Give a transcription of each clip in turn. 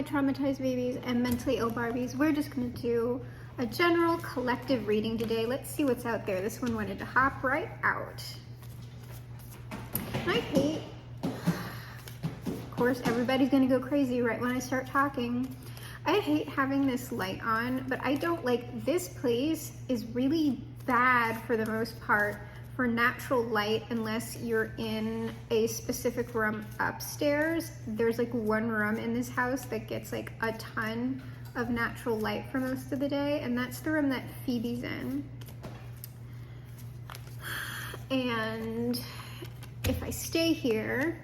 traumatized babies and mentally ill Barbies. We're just going to do a general collective reading today. Let's see what's out there. This one wanted to hop right out. And I hate, of course, everybody's going to go crazy right when I start talking. I hate having this light on, but I don't like, this place is really bad for the most part for natural light unless you're in a specific room upstairs. There's like one room in this house that gets like a ton of natural light for most of the day, and that's the room that Phoebe's in. And if I stay here,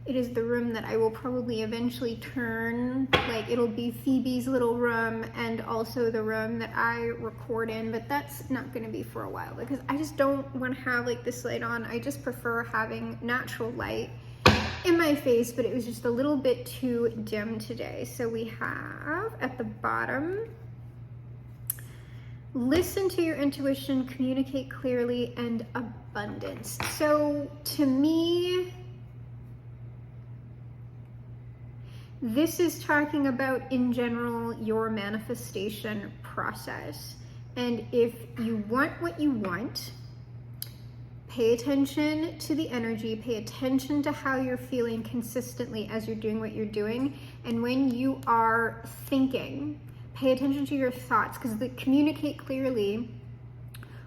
it is the room that I will probably eventually turn, like it'll be Phoebe's little room and also the room that I record in, but that's not gonna be for a while because I just don't want to have like this light on. I just prefer having natural light in my face, but it was just a little bit too dim today. So we have at the bottom, listen to your intuition, communicate clearly, and abundance. So to me, this is talking about, in general, your manifestation process. And if you want what you want, pay attention to the energy, pay attention to how you're feeling consistently as you're doing what you're doing. And when you are thinking, pay attention to your thoughts, because they communicate clearly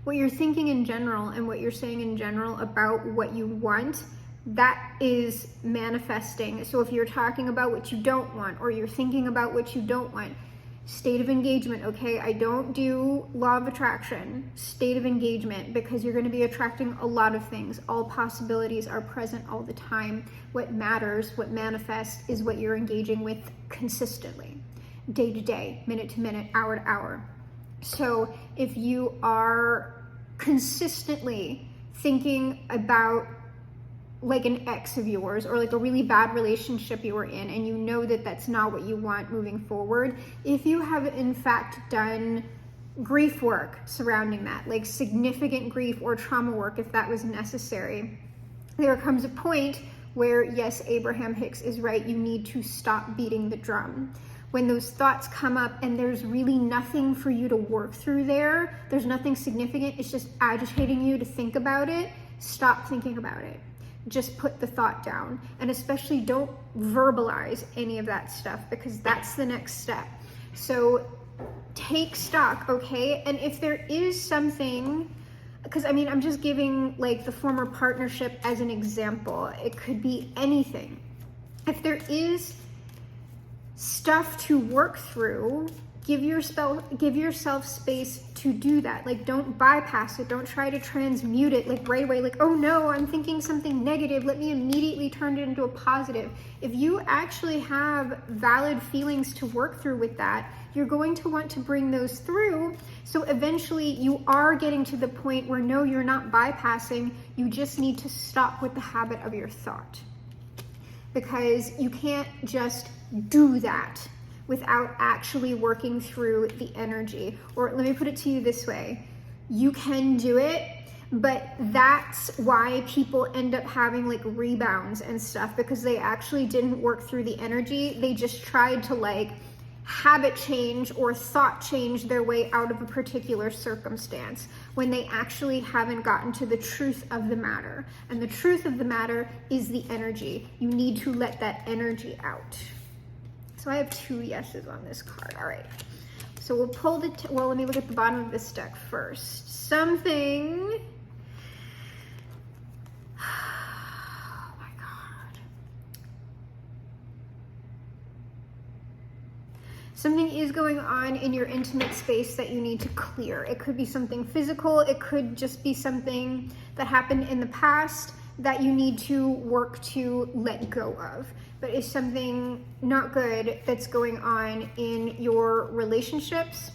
what you're thinking in general and what you're saying in general about what you want. That is manifesting. So if you're talking about what you don't want, or you're thinking about what you don't want, state of engagement, okay? I don't do law of attraction, state of engagement, because you're going to be attracting a lot of things. All possibilities are present all the time. What matters, what manifests, is what you're engaging with consistently, day to day, minute to minute, hour to hour. So if you are consistently thinking about like an ex of yours, or like a really bad relationship you were in, and you know that that's not what you want moving forward, if you have in fact done grief work surrounding that, like significant grief or trauma work if that was necessary, there comes a point where, yes, Abraham Hicks is right, you need to stop beating the drum. When those thoughts come up and there's really nothing for you to work through there, there's nothing significant, it's just agitating you to think about it, stop thinking about it. Just put the thought down, and especially don't verbalize any of that stuff, because that's the next step. So take stock, okay? And if there is something, because I mean, I'm just giving like the former partnership as an example, it could be anything. If there is stuff to work through, give yourself space to do that. Like, don't bypass it. Don't try to transmute it like right away. Like, oh no, I'm thinking something negative, let me immediately turn it into a positive. If you actually have valid feelings to work through with that, you're going to want to bring those through. So eventually you are getting to the point where no, you're not bypassing. You just need to stop with the habit of your thought, because you can't just do that without actually working through the energy. Or let me put it to you this way, you can do it, but that's why people end up having like rebounds and stuff, because they actually didn't work through the energy. They just tried to like habit change or thought change their way out of a particular circumstance, when they actually haven't gotten to the truth of the matter. And the truth of the matter is the energy. You need to let that energy out. So I have 2 yeses on this card. All right. So we'll pull well, let me look at the bottom of this deck first. Something. Oh my God. Something is going on in your intimate space that you need to clear. It could be something physical. It could just be something that happened in the past that you need to work to let go of. But it's something not good that's going on in your relationships,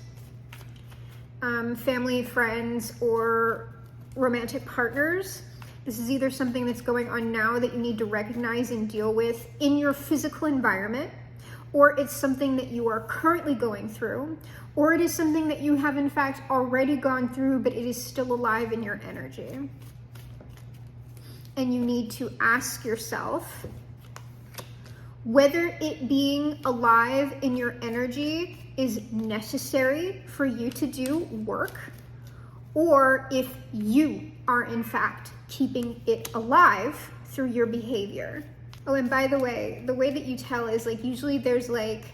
family, friends, or romantic partners. This is either something that's going on now that you need to recognize and deal with in your physical environment, or it's something that you are currently going through, or it is something that you have in fact already gone through, but it is still alive in your energy. And you need to ask yourself, whether it being alive in your energy is necessary for you to do work, or if you are in fact keeping it alive through your behavior. Oh, and by the way that you tell is like, usually there's like,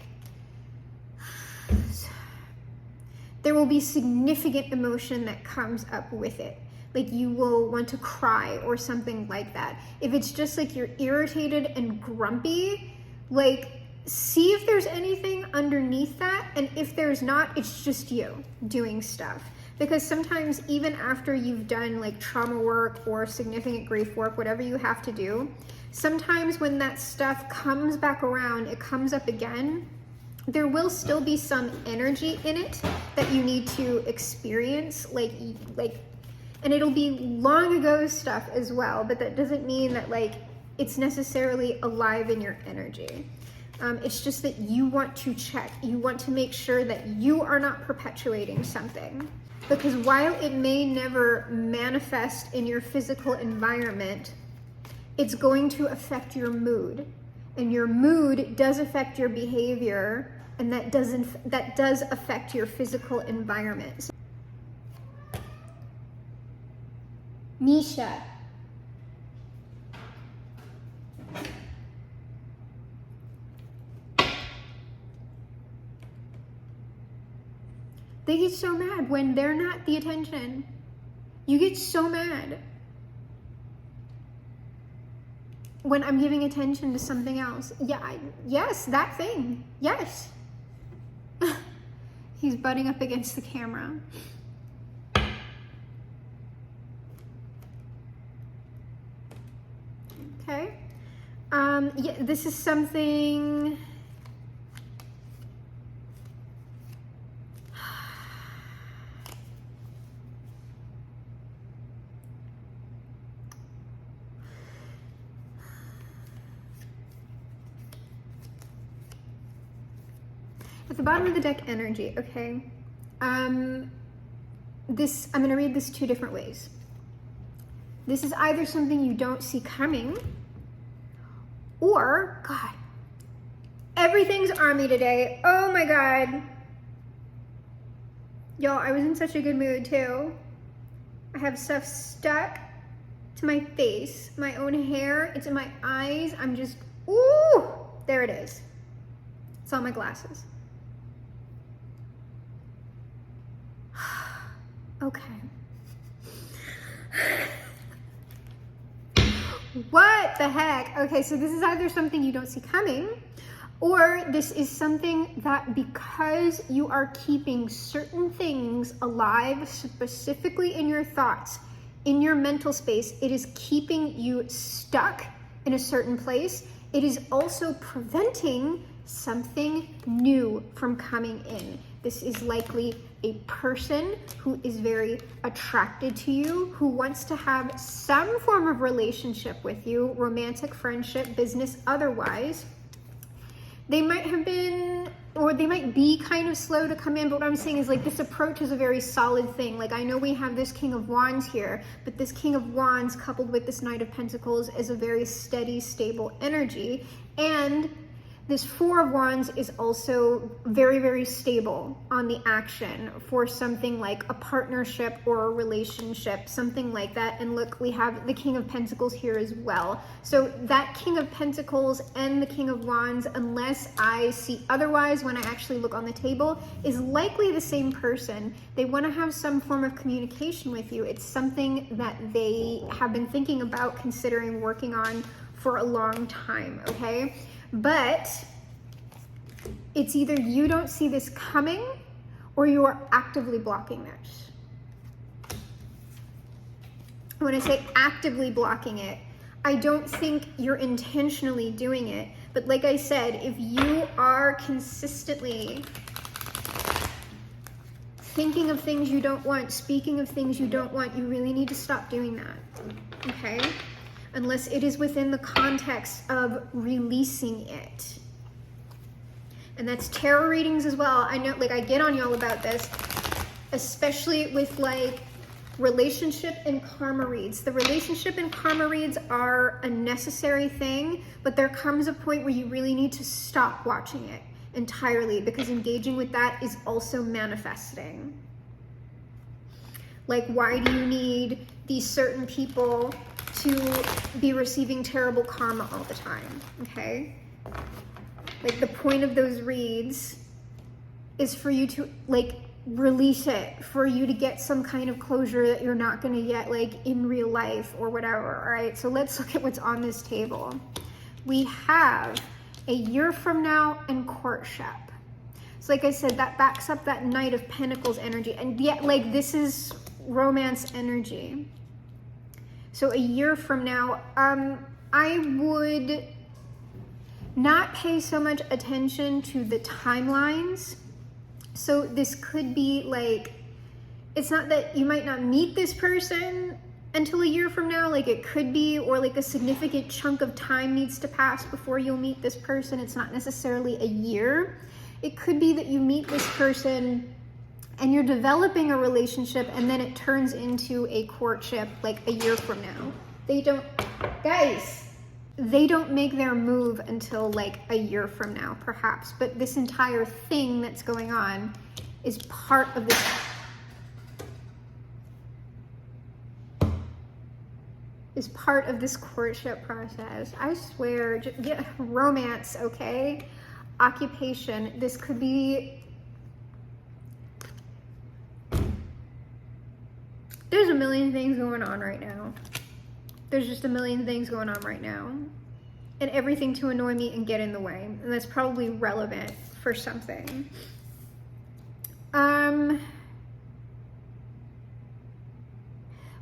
there will be significant emotion that comes up with it. Like you will want to cry or something like that. If it's just like you're irritated and grumpy, like see if there's anything underneath that. And if there's not, it's just you doing stuff. Because sometimes even after you've done like trauma work or significant grief work, whatever you have to do, sometimes when that stuff comes back around, it comes up again, there will still be some energy in it that you need to experience, like, and it'll be long ago stuff as well, but that doesn't mean that like it's necessarily alive in your energy. It's just that you want to check, you want to make sure that you are not perpetuating something. Because while it may never manifest in your physical environment, it's going to affect your mood. And your mood does affect your behavior, and that does affect your physical environment. Misha. They get so mad when they're not the attention. You get so mad when I'm giving attention to something else. Yeah, yes, that thing. Yes. He's butting up against the camera. Okay. Yeah, this is something. At the bottom of the deck, energy, okay? I'm gonna read this two different ways. This is either something you don't see coming, or, God, everything's on me today. Oh my God. Y'all, I was in such a good mood too. I have stuff stuck to my face, my own hair, it's in my eyes. I'm just, ooh, there it is. It's on my glasses. Okay. What the heck? Okay, so this is either something you don't see coming, or this is something that because you are keeping certain things alive, specifically in your thoughts, in your mental space, it is keeping you stuck in a certain place. It is also preventing something new from coming in. This is likely a person who is very attracted to you, who wants to have some form of relationship with you, romantic, friendship, business, otherwise. They might have been, or they might be kind of slow to come in, but what I'm saying is like this approach is a very solid thing. Like I know we have this King of Wands here, but this King of Wands coupled with this Knight of Pentacles is a very steady, stable energy. And this Four of Wands is also very, very stable on the action for something like a partnership or a relationship, something like that. And look, we have the King of Pentacles here as well. So that King of Pentacles and the King of Wands, unless I see otherwise when I actually look on the table, is likely the same person. They want to have some form of communication with you. It's something that they have been thinking about, considering working on for a long time, okay? But it's either you don't see this coming or you are actively blocking this. When I say actively blocking it, I don't think you're intentionally doing it. But like I said, if you are consistently thinking of things you don't want, speaking of things you don't want, you really need to stop doing that, okay? Unless it is within the context of releasing it. And that's tarot readings as well. I know, like, I get on y'all about this, especially with like Relationship and karma reads. The relationship and karma reads are a necessary thing, but there comes a point where you really need to stop watching it entirely, because engaging with that is also manifesting. Like, why do you need these certain people to be receiving terrible karma all the time? Okay? Like, the point of those reads is for you to, like, release it, for you to get some kind of closure that you're not going to get, like, in real life or whatever. All right, so let's look at what's on this table. We have a year from now and courtship. So like I said, that backs up that Knight of Pentacles energy, and yet, like, this is romance energy. So a year from now, I would not pay so much attention to the timelines. So this could be like, it's not that you might not meet this person until a year from now, like it could be, or like a significant chunk of time needs to pass before you'll meet this person. It's not necessarily a year. It could be that you meet this person and you're developing a relationship, and then it turns into a courtship like a year from now. They don't make their move until like a year from now, perhaps. But this entire thing that's going on is part of this. Is part of this courtship process. I swear, yeah, romance, okay? Occupation, this could be, there's a million things going on right now. There's just a million things going on right now. And everything to annoy me and get in the way. And that's probably relevant for something.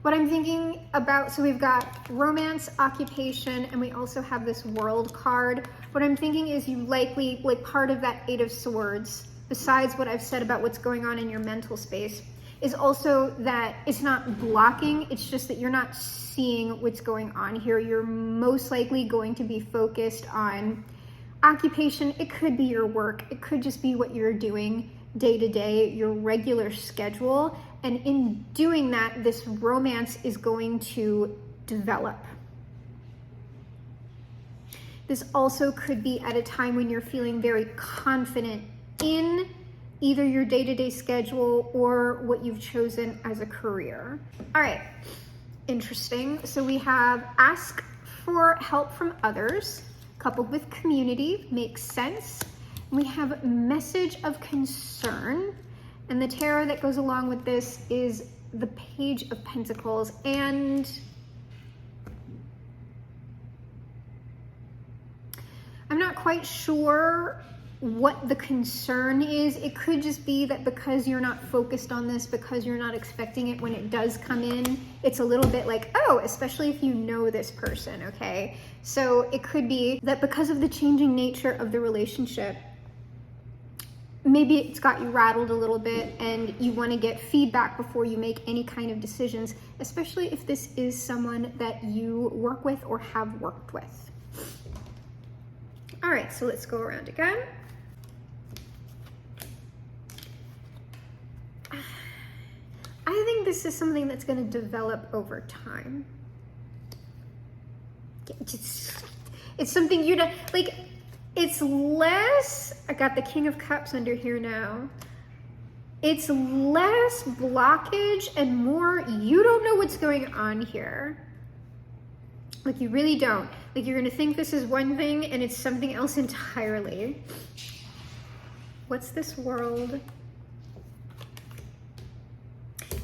What I'm thinking about, so we've got romance, occupation, and we also have this world card. What I'm thinking is you likely, like part of that Eight of Swords, besides what I've said about what's going on in your mental space, is also that it's not blocking, it's just that you're not seeing what's going on here. You're most likely going to be focused on occupation. It could be your work. It could just be what you're doing day to day, your regular schedule. And in doing that, this romance is going to develop. This also could be at a time when you're feeling very confident in either your day-to-day schedule or what you've chosen as a career. All right, interesting. So we have ask for help from others, coupled with community, makes sense. We have message of concern. And the tarot that goes along with this is the Page of Pentacles. And I'm not quite sure what the concern is. It could just be that because you're not focused on this, because you're not expecting it when it does come in, it's a little bit like, oh, especially if you know this person, okay? So it could be that because of the changing nature of the relationship, maybe it's got you rattled a little bit and you want to get feedback before you make any kind of decisions, especially if this is someone that you work with or have worked with. All right, so let's go around again. I think this is something that's going to develop over time. It's something you don't, like, it's less, I got the King of Cups under here now. It's less blockage and more, you don't know what's going on here. Like, you really don't. Like, you're gonna think this is one thing and it's something else entirely. What's this world?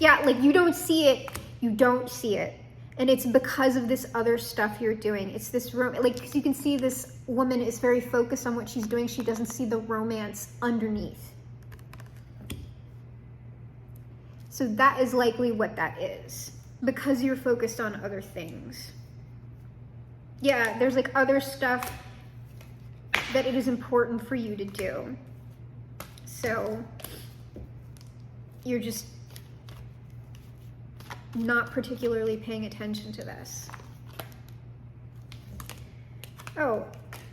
Yeah, like, you don't see it. You don't see it. And it's because of this other stuff you're doing. It's this, like, because you can see this woman is very focused on what she's doing. She doesn't see the romance underneath. So that is likely what that is, because you're focused on other things. Yeah, there's like other stuff that it is important for you to do. So you're just not particularly paying attention to this. Oh,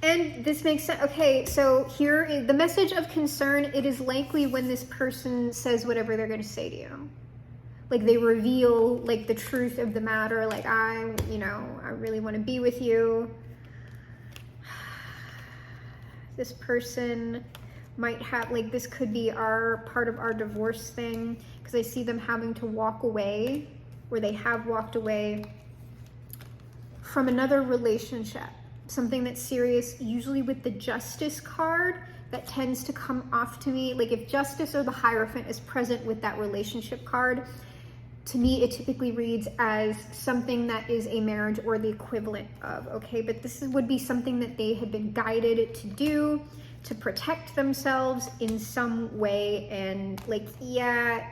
and this makes sense. Okay, so here is the message of concern. It is likely when this person says whatever they're going to say to you. like they reveal like the truth of the matter, like I really want to be with you. This person might have, like, this could be part of our divorce thing, because I see them having to walk away, or they have walked away from another relationship, something that's serious, usually with the Justice card. That tends to come off to me, like if Justice or the Hierophant is present with that relationship card, to me it typically reads as something that is a marriage or the equivalent of, okay? But this would be something that they had been guided to do to protect themselves in some way, and like, yeah,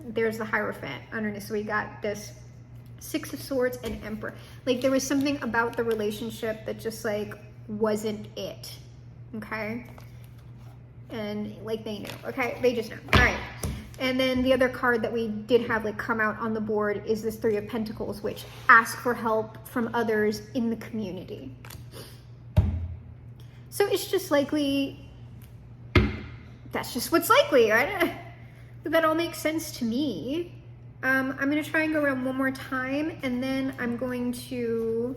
there's the Hierophant underneath. So we got this Six of Swords and Emperor. Like there was something about the relationship that just like wasn't it, okay? And like they knew, okay? They just know. All right. And then the other card that we did have like come out on the board is this Three of Pentacles, which asks for help from others in the community. So it's just likely, that's just what's likely, right? That all makes sense to me. I'm going to try and go around one more time, and then I'm going to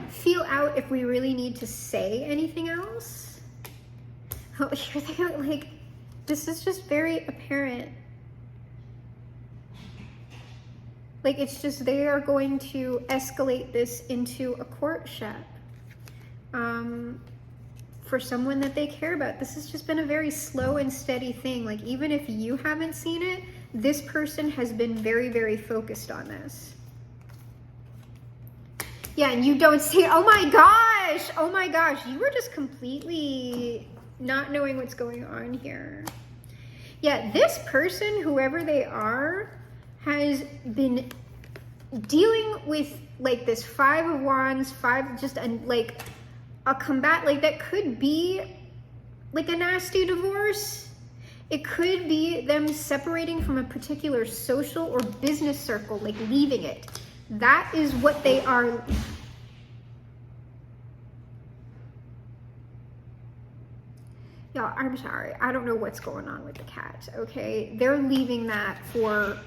feel out if we really need to say anything else. Oh, here they go, like, this is just very apparent. Like, it's just, they are going to escalate this into a courtship. For someone that they care about. This has just been a very slow and steady thing. Like, even if you haven't seen it, this person has been very, very focused on this. Yeah, and you don't see, oh my gosh, you were just completely not knowing what's going on here. Yeah, this person, whoever they are, has been dealing with like this Five of Wands, like a combat, like that could be like a nasty divorce. It could be them separating from a particular social or business circle, like leaving it. That is what they are. Y'all, I'm sorry. I don't know what's going on with the cat, okay? They're leaving that for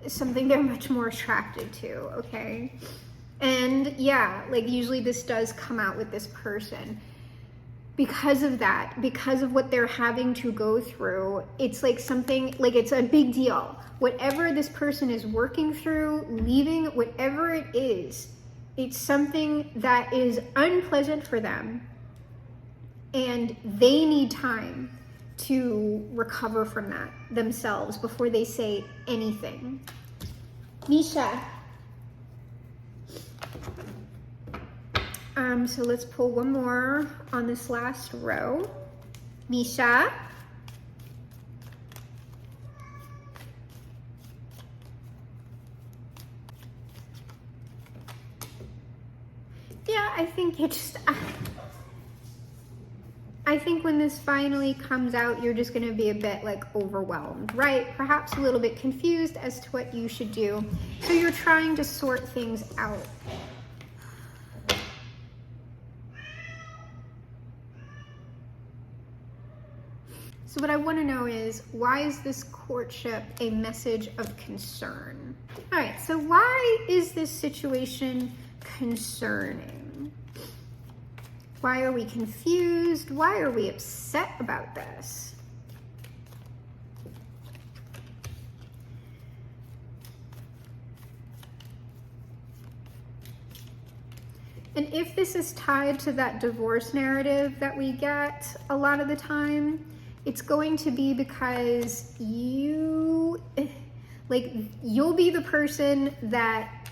something they're much more attracted to, okay? And yeah, like usually this does come out with this person. Because of that, because of what they're having to go through, it's like something, like it's a big deal. Whatever this person is working through, leaving, whatever it is, it's something that is unpleasant for them. And they need time to recover from that themselves before they say anything. Misha. So let's pull one more on this last row. Misha. Yeah, I think I think when this finally comes out, you're just gonna be a bit like overwhelmed, right? Perhaps a little bit confused as to what you should do. So you're trying to sort things out. So what I want to know is, why is this courtship a message of concern? All right, so why is this situation concerning? Why are we confused? Why are we upset about this? And if this is tied to that divorce narrative that we get a lot of the time, it's going to be because you'll be the person that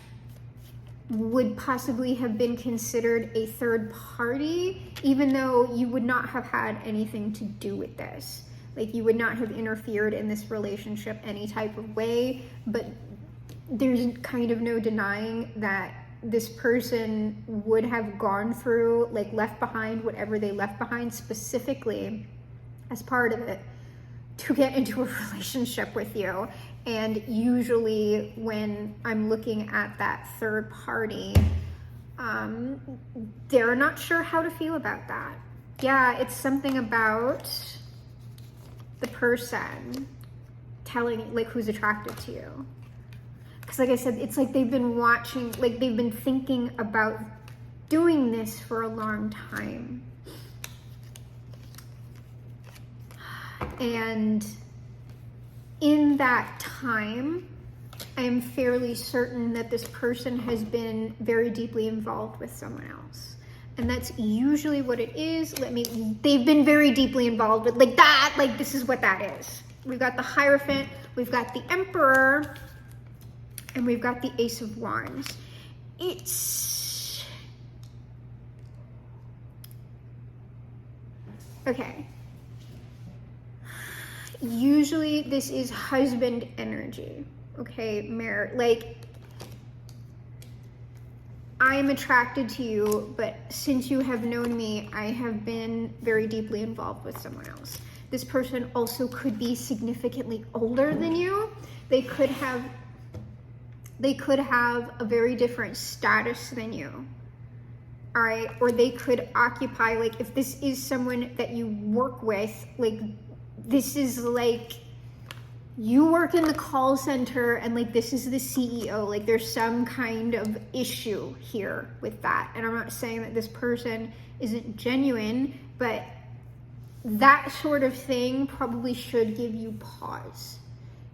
would possibly have been considered a third party, even though you would not have had anything to do with this. Like, you would not have interfered in this relationship any type of way, but there's kind of no denying that this person would have gone through, like, left behind whatever they left behind specifically as part of it to get into a relationship with you. And usually when I'm looking at that third party, they're not sure how to feel about that. Yeah, it's something about the person telling, like, who's attracted to you. Because like I said, it's like they've been watching, like they've been thinking about doing this for a long time. And in that time, I am fairly certain that this person has been very deeply involved with someone else. And that's usually what it is. They've been very deeply involved with, like that, like this is what that is. We've got the Hierophant, we've got the Emperor, and we've got the Ace of Wands. Okay. Usually this is husband energy. Okay, like, I am attracted to you, but since you have known me, I have been very deeply involved with someone else. This person also could be significantly older than you. They could have a very different status than you. All right, or they could occupy, like, if this is someone that you work with, like, this is like you work in the call center and like this is the CEO, like there's some kind of issue here with that. And I'm not saying that this person isn't genuine, but that sort of thing probably should give you pause.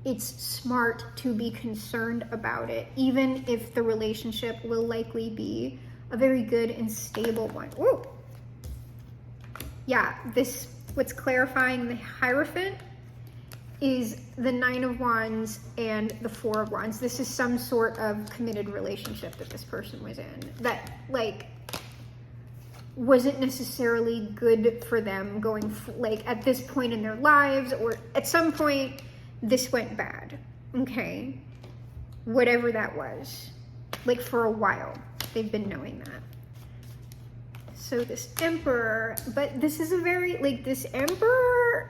It's smart to be concerned about it, even if the relationship will likely be a very good and stable one. Ooh. Yeah, what's clarifying the Hierophant is the Nine of Wands and the Four of Wands. This is some sort of committed relationship that this person was in that, like, wasn't necessarily good for them going, like, at this point in their lives, or at some point this went bad, okay? Whatever that was. Like, for a while, they've been knowing that. So this Emperor, but this is a very, like, this Emperor,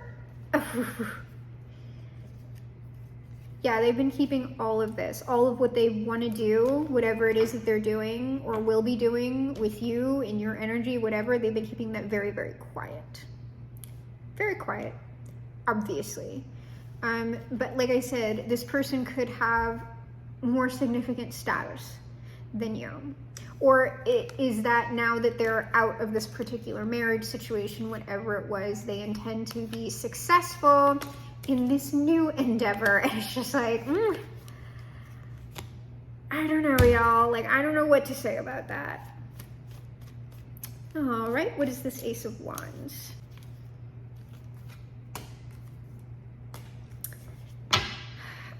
yeah, they've been keeping all of this, all of what they want to do, whatever it is that they're doing or will be doing with you in your energy, whatever, they've been keeping that very, very quiet. Very quiet, obviously. But like I said, this person could have more significant status than you. Or is that now that they're out of this particular marriage situation, whatever it was, they intend to be successful in this new endeavor. And it's just like, I don't know, y'all. Like, I don't know what to say about that. All right, what is this Ace of Wands?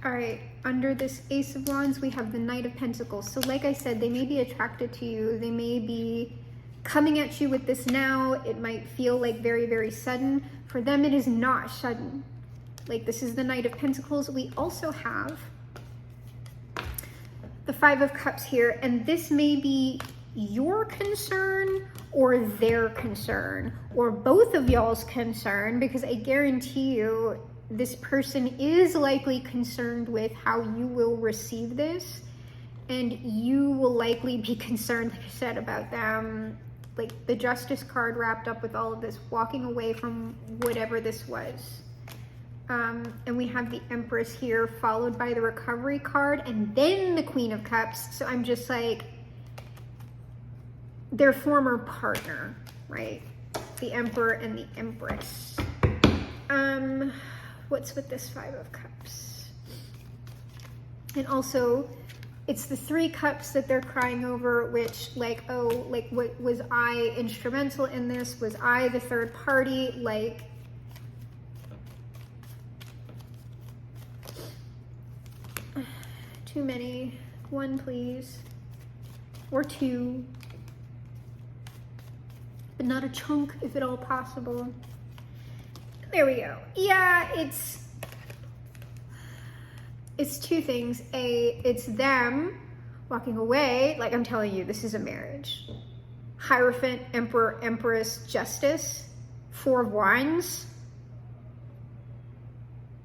All right, under this Ace of Wands, we have the Knight of Pentacles. So like I said, they may be attracted to you. They may be coming at you with this now. It might feel like very, very sudden. For them, it is not sudden. Like, this is the Knight of Pentacles. We also have the Five of Cups here, and this may be your concern or their concern, or both of y'all's concern, because I guarantee you this person is likely concerned with how you will receive this, and you will likely be concerned, like I said, about them, like the Justice card wrapped up with all of this, walking away from whatever this was. And we have the Empress here, followed by the Recovery card, and then the Queen of Cups. So I'm just like, their former partner, right? The Emperor and the Empress. What's with this Five of Cups? And also, it's the Three Cups that they're crying over, which, like, oh, like, what was I instrumental in this? Was I the third party? Like, too many. One, please. Or two. But not a chunk, if at all possible. There we go. Yeah, it's two things. It's them walking away. Like, I'm telling you, this is a marriage. Hierophant, Emperor, Empress, Justice, Four of Wands.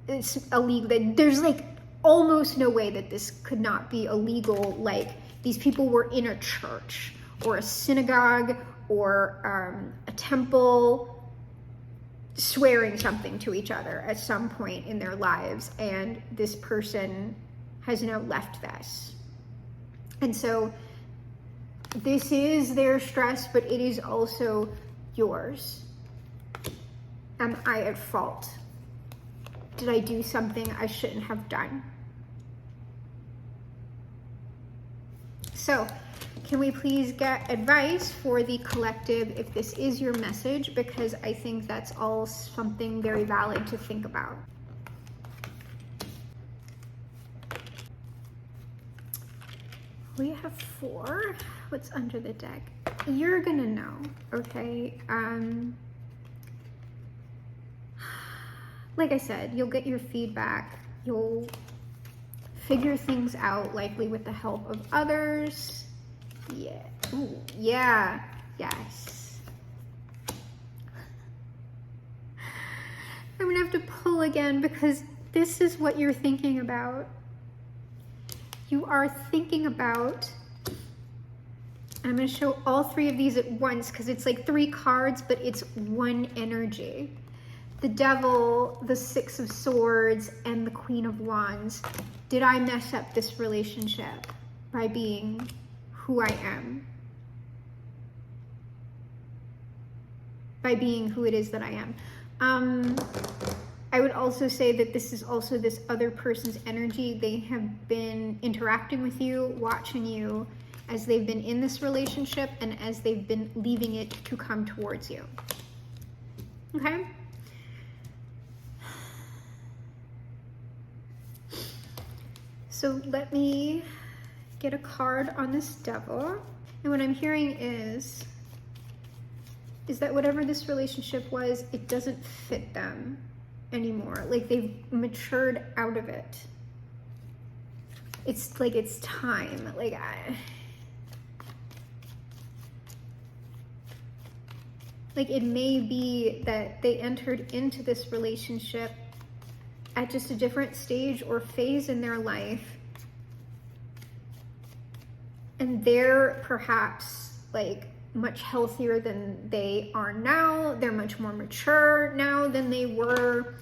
It's illegal. There's, like, almost no way that this could not be illegal. Like, these people were in a church or a synagogue or a temple swearing something to each other at some point in their lives, and this person has now left this. And so this is their stress, but it is also yours. Am I at fault? Did I do something I shouldn't have done? So, can we please get advice for the collective if this is your message? Because I think that's all something very valid to think about. We have 4. What's under the deck? You're gonna know, okay? Like I said, you'll get your feedback. You'll figure things out, likely with the help of others. Yeah. Ooh, yeah. Yes. I'm gonna have to pull again because this is what you're thinking about. You are thinking about, I'm going to show all 3 of these at once because it's like 3 cards, but it's one energy. The Devil, the 6 of Swords, and the Queen of Wands. Did I mess up this relationship by being who I am? By being who it is that I am. I would also say that this is also this other person's energy. They have been interacting with you, watching you as they've been in this relationship and as they've been leaving it to come towards you. Okay? So let me get a card on this Devil. And what I'm hearing is that whatever this relationship was, it doesn't fit them anymore. Like they've matured out of it. It's like it's time. Like it may be that they entered into this relationship at just a different stage or phase in their life, and they're perhaps like much healthier than they are now. They're much more mature now than they were.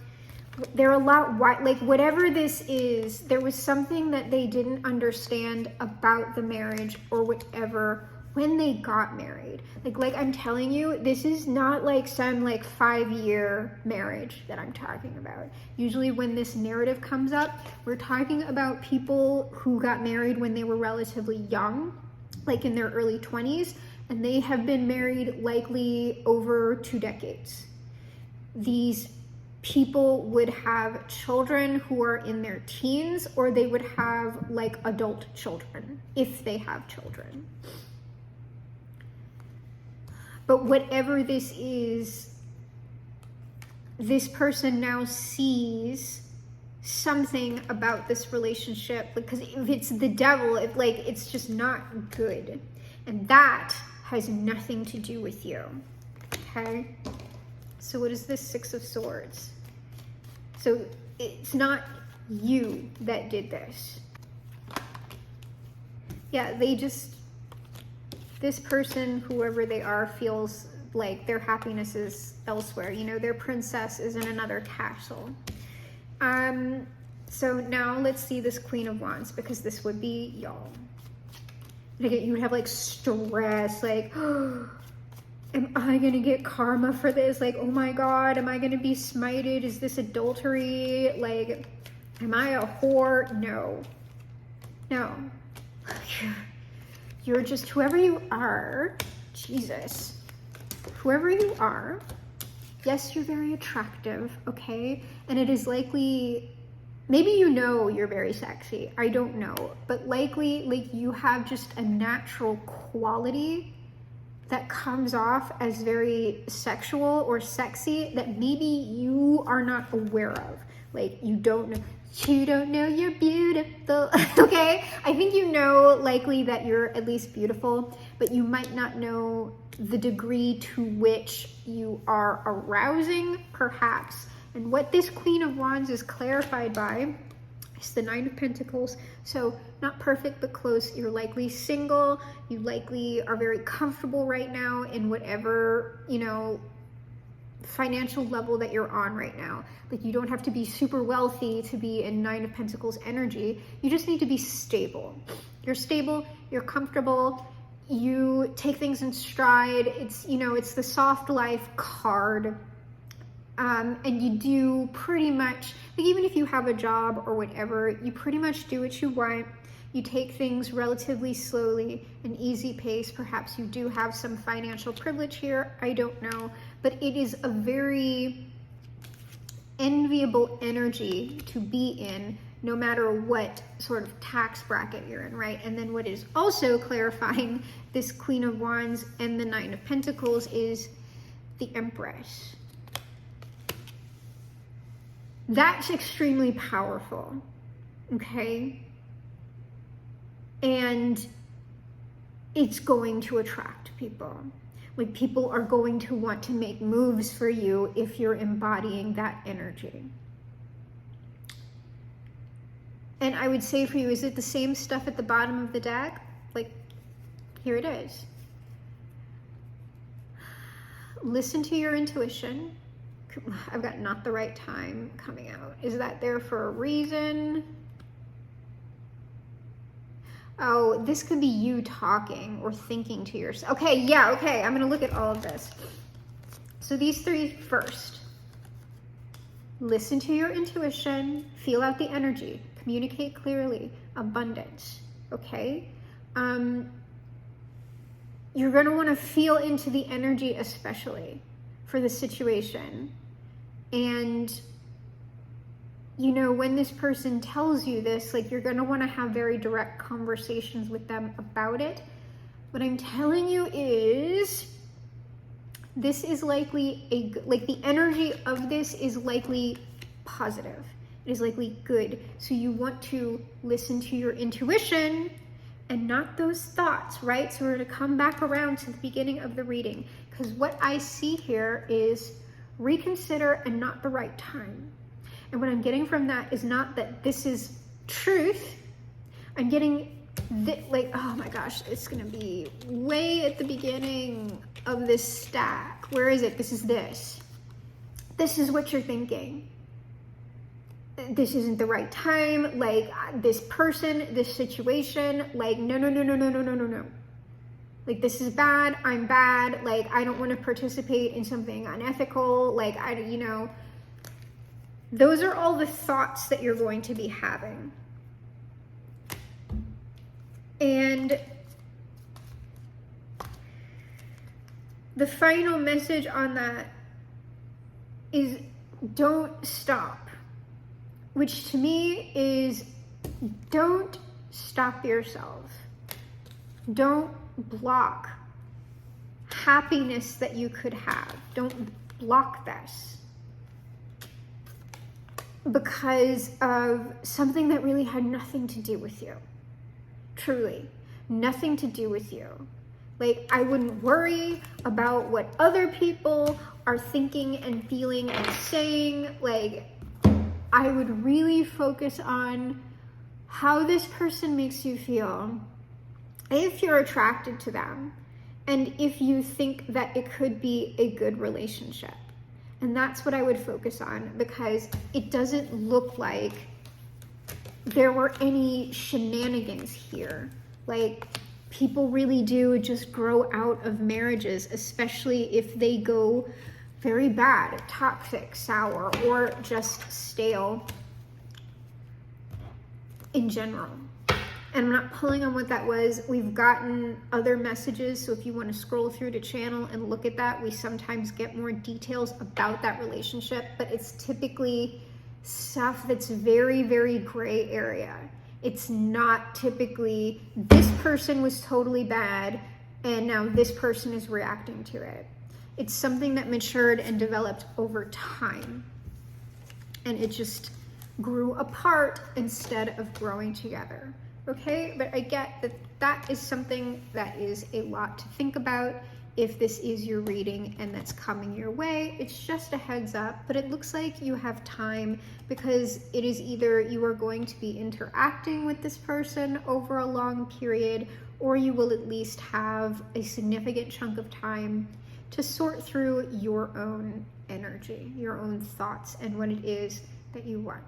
They're a lot like whatever this is, there was something that they didn't understand about the marriage or whatever when they got married. Like I'm telling you, this is not like some like 5-year marriage that I'm talking about. Usually when this narrative comes up, we're talking about people who got married when they were relatively young, like in their early 20s, and they have been married likely over 2 decades. These people would have children who are in their teens, or they would have like adult children if they have children. But whatever this is, this person now sees something about this relationship, because if it's the Devil, it's just not good. And that has nothing to do with you, okay? So what is this 6 of Swords? So it's not you that did this. Yeah, this person, whoever they are, feels like their happiness is elsewhere. You know, their princess is in another castle. So now let's see this Queen of Wands, because this would be y'all. You would have like stress, like, oh, am I gonna get karma for this? Like, oh my God, am I gonna be smited? Is this adultery? Like, am I a whore? No. You're just whoever you are. Jesus. Whoever you are. Yes, you're very attractive, okay? And it is likely, maybe you know you're very sexy. I don't know. But likely, like, you have just a natural quality that comes off as very sexual or sexy that maybe you are not aware of. Like, you don't know you're beautiful, okay? I think you know likely that you're at least beautiful, but you might not know the degree to which you are arousing, perhaps. And what this Queen of Wands is clarified by It's the Nine of Pentacles. So not perfect, but close. You're likely single. You likely are very comfortable right now in whatever, you know, financial level that you're on right now. Like, you don't have to be super wealthy to be in Nine of Pentacles energy. You just need to be stable. You're stable, you're comfortable, you take things in stride. It's, you know, it's the soft life card. And you do pretty much, like, even if you have a job or whatever, you pretty much do what you want. You take things relatively slowly, an easy pace. Perhaps you do have some financial privilege here, I don't know, but it is a very enviable energy to be in, no matter what sort of tax bracket you're in, right? And then what is also clarifying this Queen of Wands and the Nine of Pentacles is the Empress. That's extremely powerful, okay? And it's going to attract people. Like, people are going to want to make moves for you if you're embodying that energy. And I would say for you, is it the same stuff at the bottom of the deck? Like, here it is. Listen to your intuition. I've got not the right time coming out. Is that there for a reason? Oh, this could be you talking or thinking to yourself. Okay, yeah, okay. I'm going to look at all of this. So these three first. Listen to your intuition. Feel out the energy. Communicate clearly. Abundance. Okay? You're going to want to feel into the energy, especially for the situation. And, you know, when this person tells you this, like, you're going to want to have very direct conversations with them about it. What I'm telling you is, this is likely like, the energy of this is likely positive. It is likely good. So you want to listen to your intuition and not those thoughts, right? So we're going to come back around to the beginning of the reading, because what I see here is reconsider and not the right time. And what I'm getting from that is not that this is truth. I'm getting like, oh my gosh, it's going to be way at the beginning of this stack. Where is it? This is this. This is what you're thinking. This isn't the right time. Like, this person, this situation, like, no. Like, this is bad, I'm bad, like, I don't want to participate in something unethical, like, you know, those are all the thoughts that you're going to be having. And the final message on that is don't stop, which to me is don't stop yourself. Don't block happiness that you could have. Don't block this because of something that really had nothing to do with you. Truly, nothing to do with you. Like, I wouldn't worry about what other people are thinking and feeling and saying. Like, I would really focus on how this person makes you feel, if you're attracted to them, and if you think that it could be a good relationship. And that's what I would focus on, because it doesn't look like there were any shenanigans here. Like, people really do just grow out of marriages, especially if they go very bad, toxic, sour, or just stale in general. And I'm not pulling on what that was. We've gotten other messages, so if you want to scroll through the channel and look at that, we sometimes get more details about that relationship, but it's typically stuff that's very, very gray area. It's not typically, this person was totally bad, and now this person is reacting to it. It's something that matured and developed over time. And it just grew apart instead of growing together. Okay, but I get that that is something that is a lot to think about, if this is your reading and that's coming your way. It's just a heads up, but it looks like you have time because it is either you are going to be interacting with this person over a long period, or you will at least have a significant chunk of time to sort through your own energy, your own thoughts, and what it is that you want.